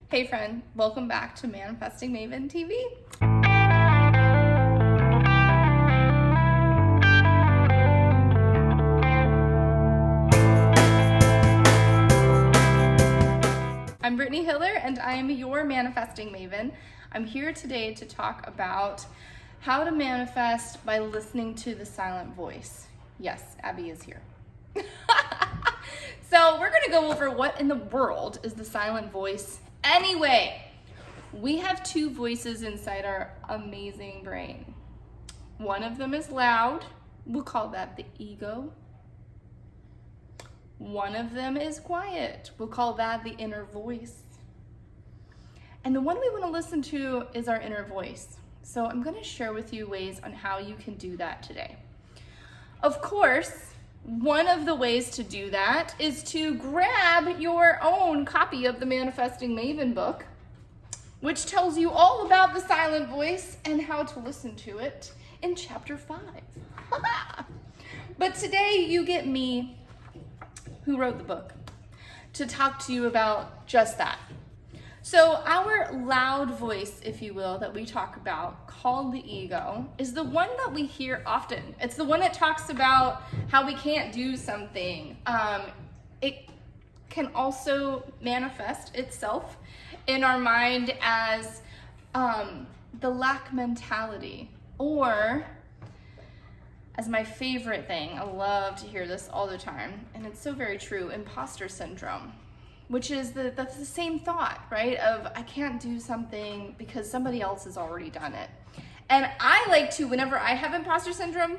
Hey friend, welcome back to Manifesting Maven TV. I'm Brittany Hiller and I am your Manifesting Maven. I'm here today to talk about how to manifest by listening to the silent voice. Yes, Abby is here. So we're gonna go over what in the world is the silent voice anyway. We have two voices inside our amazing brain. One of them is loud. We'll call that the ego. One of them is quiet. We'll call that the inner voice. And the one we want to listen to is our inner voice. So I'm going to share with you ways on how you can do that today. Of course, one of the ways to do that is to grab your own copy of the Manifesting Maven book, which tells you all about the silent voice and how to listen to it in chapter 5. But today you get me, who wrote the book, to talk to you about just that. So our loud voice, if you will, that we talk about, called the ego, is the one that we hear often. It's the one that talks about how we can't do something. It can also manifest itself in our mind as the lack mentality, or as my favorite thing, I love to hear this all the time, and it's so very true, imposter syndrome, which is that's the same thought, right? Of I can't do something because somebody else has already done it. And I like to, whenever I have imposter syndrome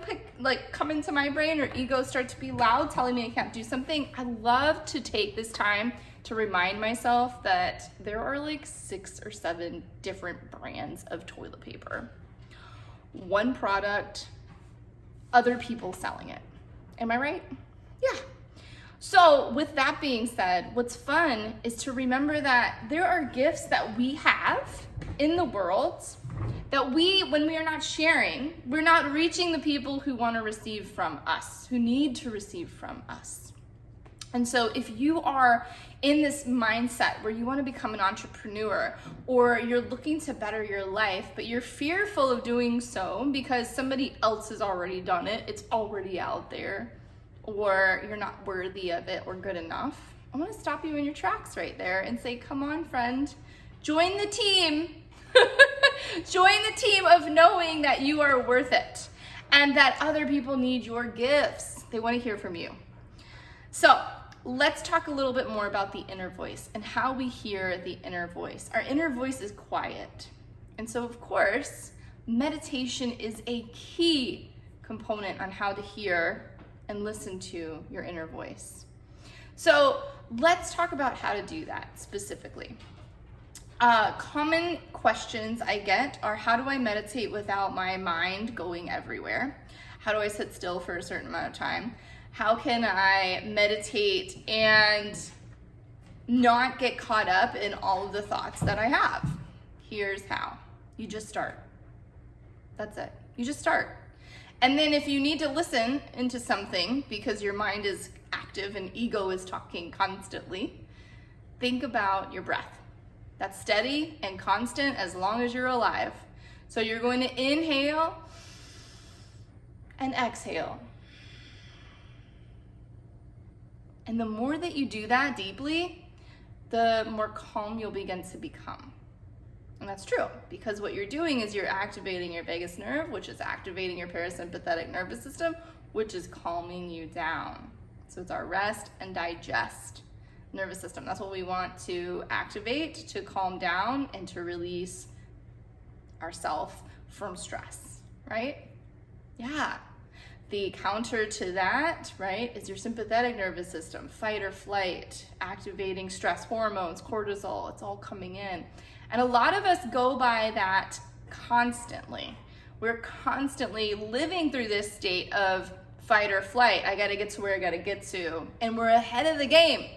come into my brain, or ego start to be loud telling me I can't do something, I love to take this time to remind myself that there are like 6 or 7 different brands of toilet paper. One product, other people selling it. Am I right? Yeah. So with that being said, what's fun is to remember that there are gifts that we have in the world that when we are not sharing, we're not reaching the people who want to receive from us, who need to receive from us. And so if you are in this mindset where you want to become an entrepreneur, or you're looking to better your life, but you're fearful of doing so because somebody else has already done it, it's already out there, or you're not worthy of it or good enough, I want to stop you in your tracks right there and say, come on, friend, join the team. Join the team of knowing that you are worth it and that other people need your gifts. They want to hear from you. So let's talk a little bit more about the inner voice and how we hear the inner voice. Our inner voice is quiet. And so, of course, meditation is a key component on how to hear and listen to your inner voice. So let's talk about how to do that specifically. Common questions I get are, how do I meditate without my mind going everywhere? How do I sit still for a certain amount of time? How can I meditate and not get caught up in all of the thoughts that I have? Here's how. You just start. That's it. You just start. And then if you need to listen into something because your mind is active and ego is talking constantly, think about your breath. That's steady and constant as long as you're alive. So you're going to inhale and exhale. And the more that you do that deeply, the more calm you'll begin to become. And that's true, because what you're doing is you're activating your vagus nerve, which is activating your parasympathetic nervous system, which is calming you down. So it's our rest and digest nervous system. That's what we want to activate, to calm down and to release ourselves from stress, right? Yeah. The counter to that, right, is your sympathetic nervous system, fight or flight, activating stress hormones, cortisol, it's all coming in. And a lot of us go by that constantly. We're constantly living through this state of fight or flight. I gotta get to where I gotta get to. And we're ahead of the game.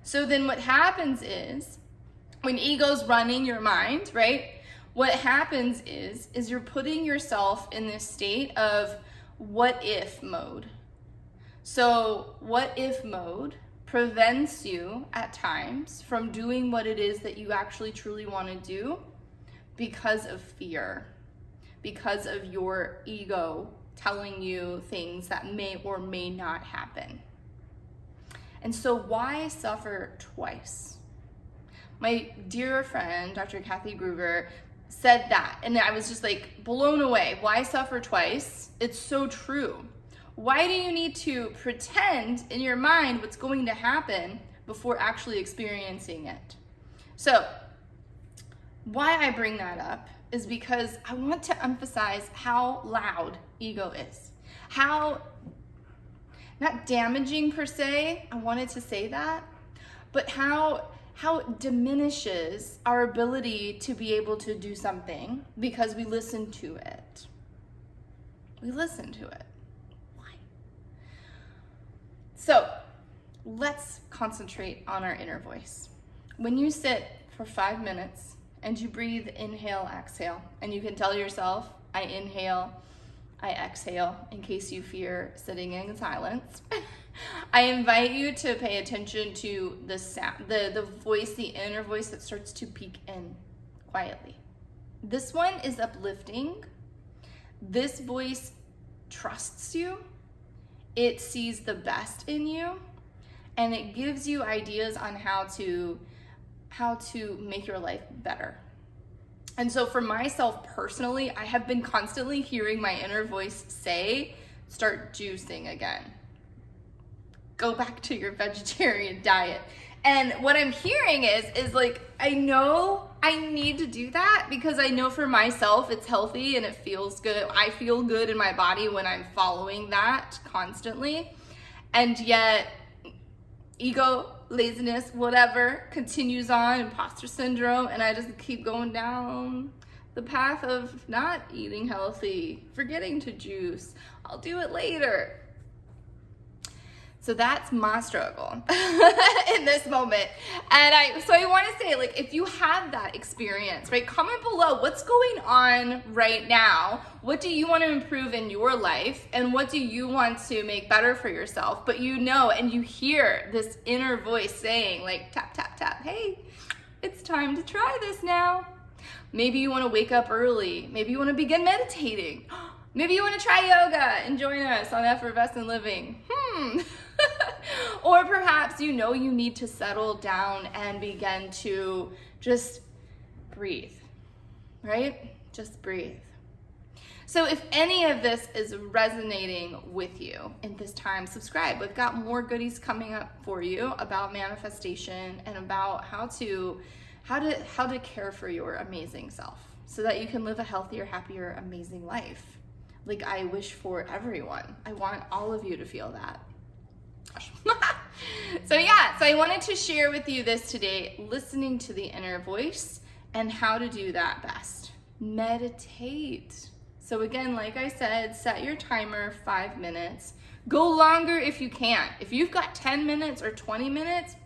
So then what happens is, when ego's running your mind, right, what happens is you're putting yourself in this state of what if mode. So what if mode prevents you at times from doing what it is that you actually truly want to do because of fear, because of your ego telling you things that may or may not happen. And so why suffer twice? My dear friend, Dr. Kathy Gruber, said that, and I was just like blown away. Why suffer twice? It's so true. Why do you need to pretend in your mind what's going to happen before actually experiencing it? So, why I bring that up is because I want to emphasize how loud ego is. How, not damaging per se, I wanted to say that, but how it diminishes our ability to be able to do something because we listen to it. We listen to it. Why? So let's concentrate on our inner voice. When you sit for 5 minutes and you breathe, inhale, exhale, and you can tell yourself, I inhale, I exhale, in case you fear sitting in silence. I invite you to pay attention to the sound, the voice, the inner voice that starts to peek in quietly. This one is uplifting. This voice trusts you. It sees the best in you, and it gives you ideas on how to make your life better. And so for myself personally, I have been constantly hearing my inner voice say, start juicing again. Go back to your vegetarian diet. And what I'm hearing is like, I know I need to do that because I know for myself it's healthy and it feels good. I feel good in my body when I'm following that constantly. And yet ego, laziness, whatever, continues on, imposter syndrome, and I just keep going down the path of not eating healthy, forgetting to juice. I'll do it later. So that's my struggle in this moment. And I want to say, like, if you have that experience, right, comment below what's going on right now. What do you want to improve in your life? And what do you want to make better for yourself? But you know, and you hear this inner voice saying, like, tap, tap, tap, hey, it's time to try this now. Maybe you want to wake up early. Maybe you want to begin meditating. Maybe you want to try yoga and join us on Effervescent Living. Or perhaps you know you need to settle down and begin to just breathe, right? Just breathe. So if any of this is resonating with you in this time, subscribe. We've got more goodies coming up for you about manifestation and about how to care for your amazing self so that you can live a healthier, happier, amazing life. Like I wish for everyone. I want all of you to feel that. So I wanted to share with you this today, listening to the inner voice and how to do that best. Meditate. So again, like I said, set your timer 5 minutes. Go longer if you can. If you've got 10 minutes or 20 minutes,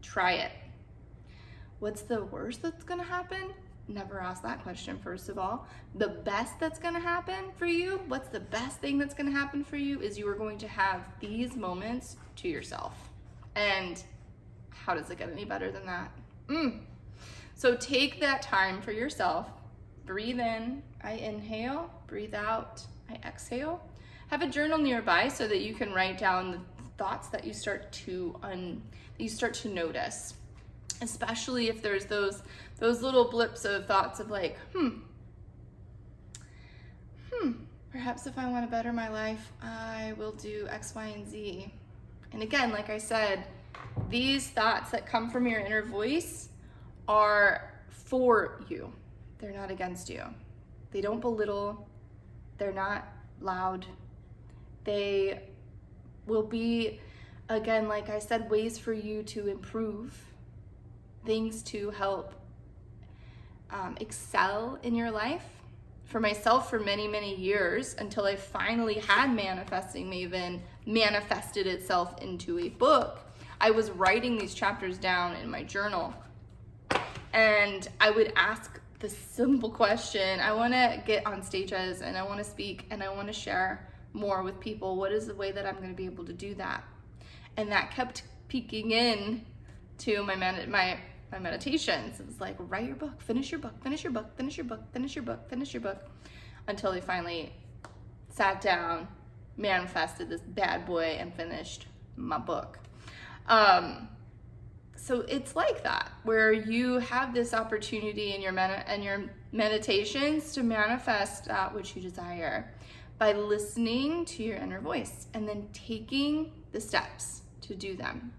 try it. What's the worst that's gonna happen? Never ask that question, first of all. The best that's gonna happen for you, what's the best thing that's gonna happen for you is you are going to have these moments to yourself. And how does it get any better than that? So take that time for yourself. Breathe in, I inhale. Breathe out, I exhale. Have a journal nearby so that you can write down the thoughts that you start to notice. Especially if there's those little blips of thoughts of like, perhaps if I want to better my life, I will do X, Y, and Z. And again, like I said, these thoughts that come from your inner voice are for you. They're not against you. They don't belittle. They're not loud. They will be, again, like I said, ways for you to improve, things to help excel in your life. For myself, for many, many years, until I finally had Manifesting Maven manifested itself into a book, I was writing these chapters down in my journal. And I would ask the simple question, I want to get on stages and I want to speak and I want to share more with people. What is the way that I'm going to be able to do that? And that kept peeking in to my meditations. It was like, write your book, finish your book, finish your book, finish your book, finish your book, finish your book, until I finally sat down, manifested this bad boy, and finished my book. So it's like that, where you have this opportunity in your meditations to manifest that which you desire by listening to your inner voice and then taking the steps to do them.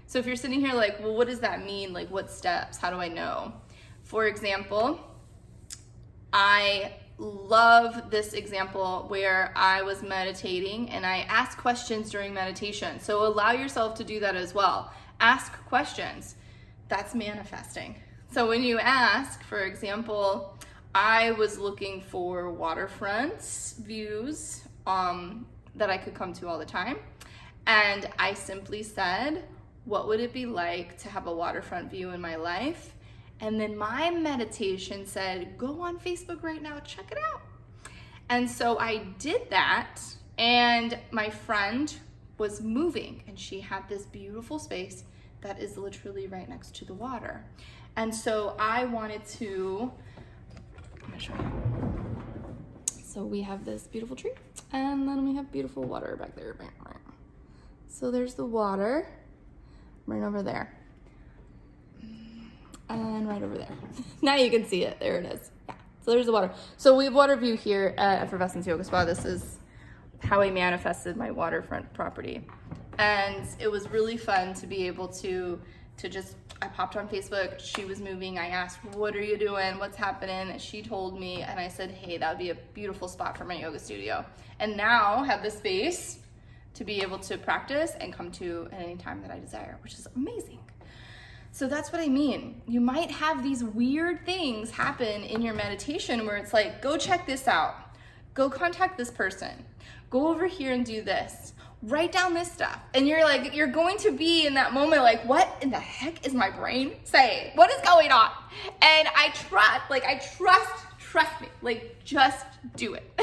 So if you're sitting here like, well, what does that mean? Like, what steps? How do I know? For example, I love this example where I was meditating and I asked questions during meditation. So allow yourself to do that as well. Ask questions. That's manifesting. So when you ask, for example, I was looking for waterfront views that I could come to all the time. And I simply said, what would it be like to have a waterfront view in my life? And then my meditation said, go on Facebook right now, check it out. And so I did that, and my friend was moving, and she had this beautiful space that is literally right next to the water. And so I wanted to, I'm gonna show you. So we have this beautiful tree, and then we have beautiful water back there. So there's the water right over there. And right over there. Now you can see it. There it is. Yeah. So there's the water. So we have water view here at Effervescence Yoga Spa. This is how I manifested my waterfront property. And it was really fun to be able to just, I popped on Facebook. She was moving. I asked, what are you doing? What's happening? And she told me, and I said, hey, that would be a beautiful spot for my yoga studio. And now have the space to be able to practice and come to at any time that I desire, which is amazing. So that's what I mean. You might have these weird things happen in your meditation where it's like, go check this out. Go contact this person. Go over here and do this. Write down this stuff. And you're like, you're going to be in that moment like, what in the heck is my brain saying? What is going on? And I trust me, like just do it.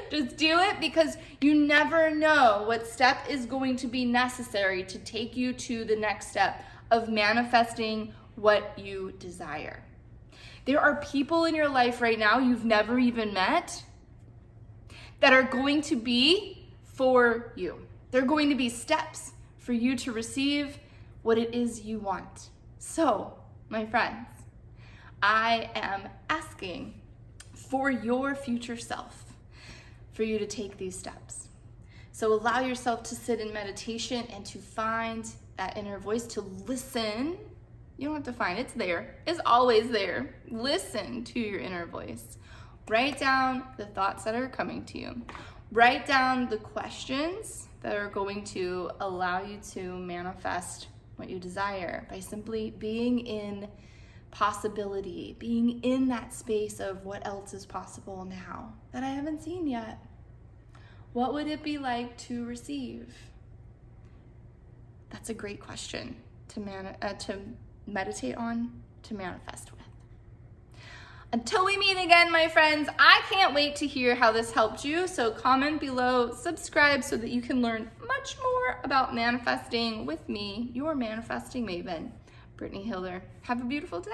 Just do it, because you never know what step is going to be necessary to take you to the next step of manifesting what you desire. There are people in your life right now you've never even met that are going to be for you. They're going to be steps for you to receive what it is you want. So, my friends, I am asking for your future self, for you to take these steps. So allow yourself to sit in meditation and to find that inner voice, to listen. You don't have to find it, it's there. It's always there. Listen to your inner voice. Write down the thoughts that are coming to you. Write down the questions that are going to allow you to manifest what you desire by simply being in possibility, being in that space of what else is possible now that I haven't seen yet. What would it be like to receive? That's a great question to meditate on, to manifest with. Until we meet again, my friends, I can't wait to hear how this helped you. So comment below, subscribe so that you can learn much more about manifesting with me, your manifesting maven, Brittany Hilder. Have a beautiful day.